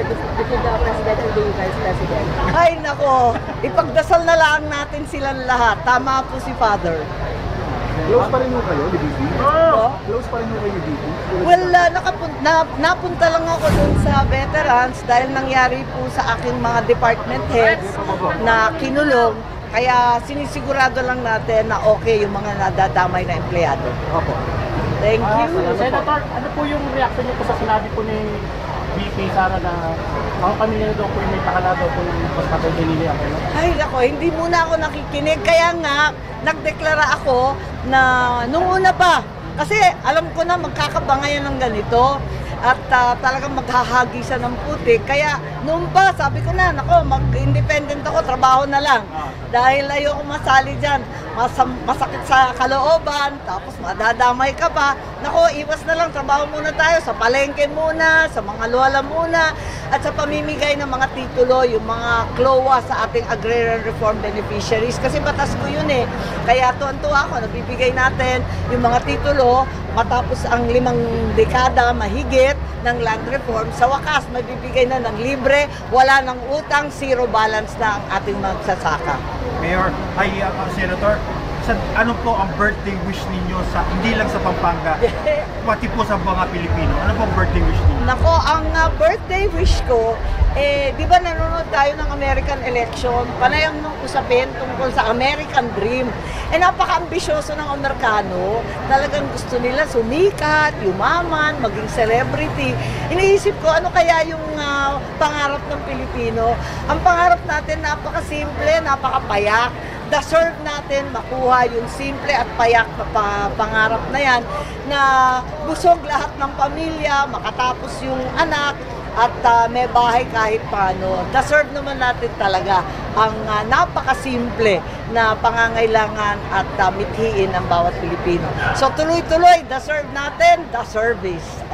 between the President and the Vice President? Ay nako, ipagdasal na lang natin silang lahat. Tama po si Father. Close pa rin mo kayo, ni BP? Close pa rin mo kayo, ni BP? Well, napunta lang ako dun sa veterans dahil nangyari po sa aking mga department heads na kinulong. Kaya sinisigurado lang natin na okay yung mga nadadamay na empleyado. Opo. Thank you. Senator, ano po yung reaction niyo po sa sinabi po ni VP Sara na mga pamilya daw po yung may pakala daw po ng Hospital de Nili Aquino? Ay nako, hindi muna ako nakikinig. Kaya nga, nagdeklara ako na nung una pa. Kasi alam ko na magkakabangayan ng ganito. At talagang maghahagisan ng putik. Kaya noon pa, sabi ko na, nako, mag-independent ako, trabaho na lang. Dahil ayoko masali dyan. Masakit sa kalooban, tapos madadamay ka pa. Nako, iwas na lang, trabaho muna tayo sa palengke muna, sa mga luwala muna, at sa pamimigay ng mga titulo, yung mga CLOA sa ating Agrarian Reform Beneficiaries. Kasi batas ko yun eh. Kaya tuwan-tuwa ako, nagbibigay natin yung mga titulo matapos ang 5 dekada mahigit ng land reform. Sa wakas, magbibigay na ng libre, wala ng utang, zero balance na ang ating magsasaka. Mayor, Senator, ano po ang birthday wish ninyo sa hindi lang sa Pampanga, pati po sa mga Pilipino? Ano po ang birthday wish ninyo? Nako, ang birthday wish ko, di ba nanonood tayo ng American election? Panay ang usapin tungkol sa American Dream. Napaka-ambisyoso ng Amerikano. Talagang gusto nila sumikat, yumaman, maging celebrity. Iniisip ko, ano kaya yung pangarap ng Pilipino? Ang pangarap natin, napaka-simple, napaka-payak. Deserve natin makuha yung simple at payak na pangarap na yan na busog lahat ng pamilya, makatapos yung anak at may bahay kahit paano. Deserve naman natin talaga ang napakasimple na pangangailangan at mithiin ng bawat Pilipino. So tuloy-tuloy, deserve natin the service.